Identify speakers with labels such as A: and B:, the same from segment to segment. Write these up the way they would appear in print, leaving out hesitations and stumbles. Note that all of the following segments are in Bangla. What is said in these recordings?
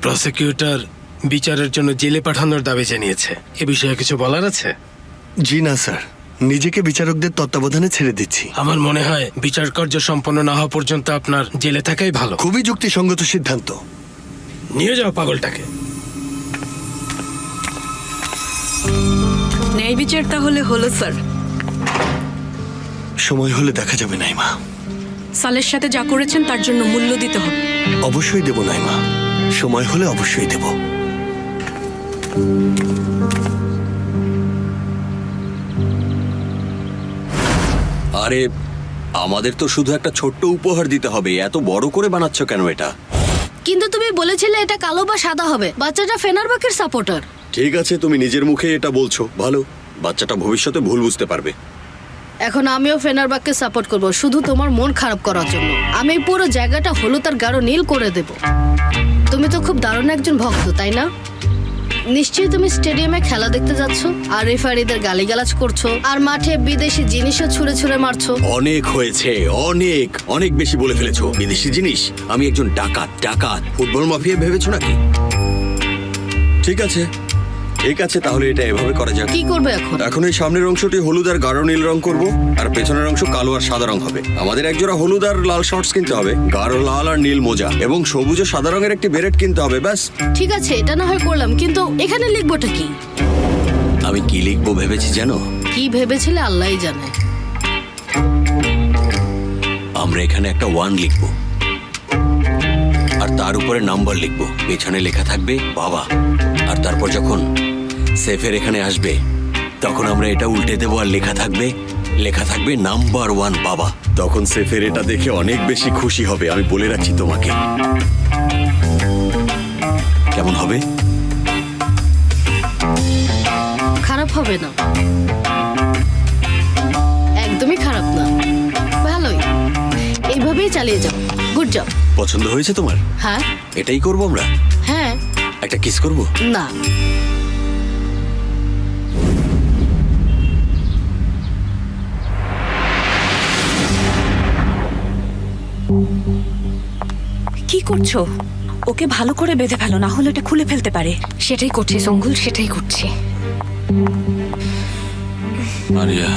A: প্রসিকিউটর বিচারের জন্য জেলে পাঠানোর দাবি জানিয়েছে। এ বিষয়ে কিছু বলার আছে?
B: জি না স্যার, নিজেকে বিচারকদের তত্ত্বাবধানে ছেড়ে দিচ্ছি।
A: আমার মনে হয় বিচার কার্য সম্পন্ন না হওয়া পর্যন্ত আপনার জেলে থাকাই ভালো।
B: খুবই যুক্তিসঙ্গত সিদ্ধান্ত।
A: নিয়ে যাও পাগলটাকে।
C: ন্যায় বিচার তাহলে হলো স্যার।
B: সময় হলে দেখা যাবে নাইমা।
C: সালের সাথে যা করেছেন তার জন্য মূল্য দিতে হবে।
B: অবশ্যই দেব নাইমা, সময় হলে অবশ্যই দেব।
D: আরে আমাদের তো শুধু একটা ছোট্ট উপহার দিতে হবে, এত বড় করে বানাচ্ছ কেন এটা?
E: কিন্তু তুমি বলেছিলে এটা কালো বা সাদা হবে। বাচ্চাটা ফেনারবাখের সাপোর্টার।
D: ঠিক আছে, তুমি নিজের মুখে এটা বলছো, ভালো। বাচ্চাটা ভবিষ্যতে ভুল বুঝতে পারবে।
E: এখন আমিও ফেনারবাখকে সাপোর্ট করব, শুধু তোমার মন খারাপ করার জন্য। আমি পুরো জায়গাটা হলুদ আর গাঢ় নীল করে দেব। তুমি তো খুব দারুণ একজন ভক্ত, তাই না? নিশ্চয়ই তুমি স্টেডিয়ামে খেলা দেখতে যাচ্ছ আর রেফারিদের গালিগালাজ করছো আর মাঠে বিদেশি জিনিসও ছুঁড়ে ছুঁড়ে মারছো।
D: অনেক হয়েছে, অনেক অনেক বেশি বলে ফেলেছো। বিদেশি জিনিস? আমি একজন ডাকাত ফুটবল মাফিয়া ভেবেছো নাকি? ঠিক আছে ঠিক আছে, তাহলে এটা এভাবে করা যাক।
E: কি করবে এখন?
D: এখন এই সামনের অংশটি হলুদ আর গাঢ় নীল রং করব, আর পেছনের অংশ কালো আর সাদা রং হবে। আমাদের একজোড়া হলুদ আর লাল শর্টস কিনতে হবে, গাঢ় লাল আর নীল মোজা, এবং সবুজ ও সাদা রঙের একটি বেরেট কিনতে হবে। ব্যাস।
E: ঠিক আছে, এটা না হয় করলাম, কিন্তু এখানে লিখবোটা কি?
D: আমি কি লিখবো ভেবেছি জানো?
E: কি ভেবেছিলে আল্লাহই জানে।
D: আমরা এখানে একটা 1 লিখবো আর তার উপরে নাম্বার লিখবো। পেছনে লেখা থাকবে বাবা, আর তারপর যখন সেফের এখানে আসবে তখন আমরা এটা উল্টে দেবো আর লেখা থাকবে নাম্বার 1 বাবা। তখন সেফের এটা দেখে অনেক বেশি খুশি হবে, আমি বলে রাখছি তোমাকে। কেমন হবে?
E: খারাপ হবে না, একদমই খারাপ না, ভালোই। এইভাবেই চালিয়ে যাও। Good job.
D: পছন্দ হয়েছে তোমার?
E: হ্যাঁ।
D: এটাই করবো আমরা?
E: হ্যাঁ।
D: একটা কিস করবো?
E: না।
C: কি করছো? ওকে ভালো করে বেঁধে ফেলো, না হলে এটা খুলে ফেলতে পারে।
F: সেটাই করছি সঙ্গুল, সেটাই করছি।
G: মারিয়া,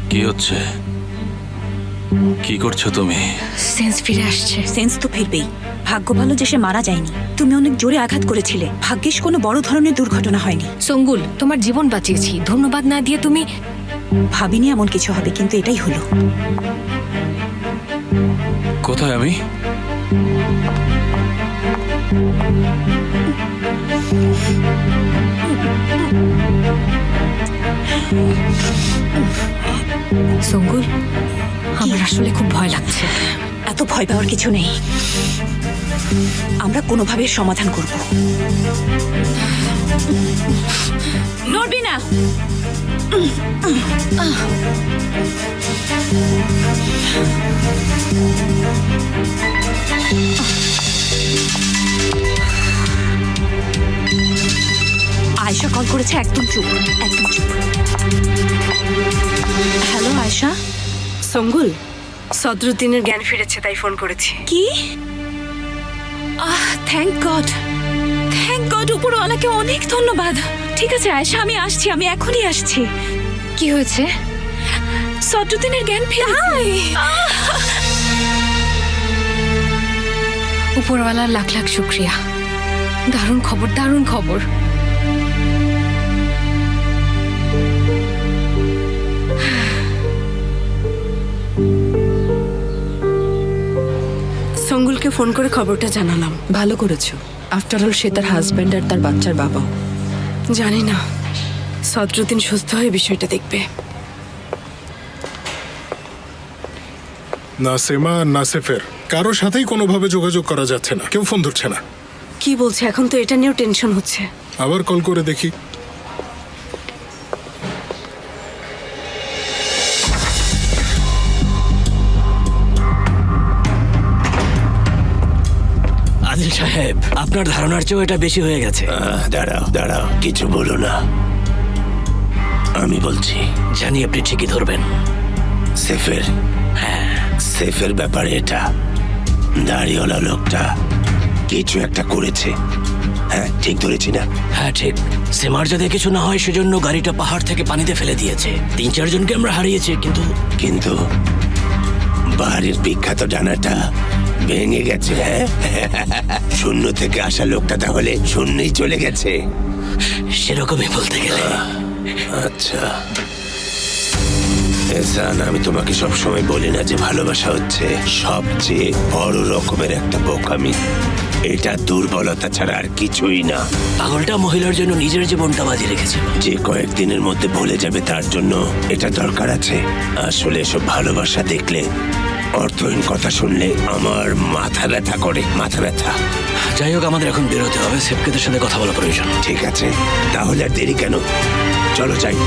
G: কি হচ্ছে? কি করছো তুমি?
F: সেন্স ফিরে আসছে।
C: সেন্স তো ফিরবেই। ভাগ্য ভালো যে সে মারা যায়নি। তুমি অনেক জোরে আঘাত করেছিলে, ভাগ্যিস কোনো বড় ধরনের দুর্ঘটনা হয়নি।
F: সঙ্গুল, তোমার জীবন বাঁচিয়েছি, ধন্যবাদ না দিয়ে তুমি।
C: ভাবিনি এমন কিছু হবে, কিন্তু এটাই হলো।
G: কোথায় আমি?
F: সঙ্গুল, আমার আসলে খুব ভয় লাগছে।
C: এত ভয় পাওয়ার কিছু নেই, আমরা কোনোভাবে সমাধান করব। নড়বি না। আয়েশা কল করেছে, একদম চুপ, একদম চুপ। হ্যালো আয়েশা।
H: সঙ্গুল, সদরুদ্দিনের জ্ঞান ফিরেছে, তাই ফোন করেছি।
C: কি? Thank God, thank God. উপরওয়ালাকে অনেক ধন্যবাদ। ঠিক আছে আয়েশা, আমি আসছি, আমি এখনই আসছি।
F: কি হয়েছে?
C: সদরুদ্দিনের জ্ঞান ফিরেছে।
F: উপরওয়ালার লাখ লাখ শুক্রিয়া। দারুণ খবর, দারুণ খবর।
H: সঙ্গুলকে ফোন করে খবরটা জানালাম।
I: ভালো করেছো। আফটার অল সে তার হাজব্যান্ড আর তার বাচ্চার বাবা।
H: জানি না সদরুদ্দিন সুস্থ হয়ে বিষয়টা দেখবে।
J: নাসিমা আর নাসিফের কারোর সাথেই কোনোভাবে যোগাযোগ করা যাচ্ছে না, কেউ ফোন ধরছে না।
H: কি বলছে? এখন তো এটা নিয়েও টেনশন হচ্ছে।
J: আবার কল করে দেখি।
A: আজিজ সাহেব, আপনার ধারণার চেয়েও এটা বেশি হয়ে গেছে। দাঁড়াও, কিছু বলো না। আমি বলছি, জানি আপনি ঠিকই ধরবেন। সেফের, হ্যাঁ সেফের ব্যাপারে এটা। দাড়িওয়ালা লোকটা কিছু একটা করেছে। হ্যাঁ ঠিক ধরেছি না? হ্যাঁ ঠিক। সেমার যাতে কিছু না হয় সেজন্য গাড়িটা পাহাড় থেকে পানিতে ফেলে দিয়েছে। 3-4 জনকে আমরা হারিয়েছি, কিন্তু বাড়ির বিখ্যাত ডানাটা ভেঙে গেছে। হ্যাঁ শূন্য থেকে আসা লোকটা তাহলে শূন্যই চলে গেছে, সেরকমই বলতে গেলে। আচ্ছা এহসান, আমি তোমাকে সবসময় বলি না যে ভালোবাসা হচ্ছে সবচেয়ে বড় রকমের একটা বোকামি। এটা দুর্বলতা ছাড়া আর কিছুই না। পাগলটা মহিলার জন্য নিজের জীবনটা বাজি রেখেছিল। যে কয়েকদিনের মধ্যে ভুলে যাবে তার জন্য এটা দরকার আছে। আসলে এসব ভালোবাসা দেখলে, অর্থহীন কথা শুনলে আমার মাথা ব্যথা করে, মাথা ব্যথা। যাই হোক, আমাদের এখন বেরোতে হবে। সেবকেদের সাথে কথা বলা প্রয়োজন। ঠিক আছে, তাহলে আর দেরি কেন, চলো যাই।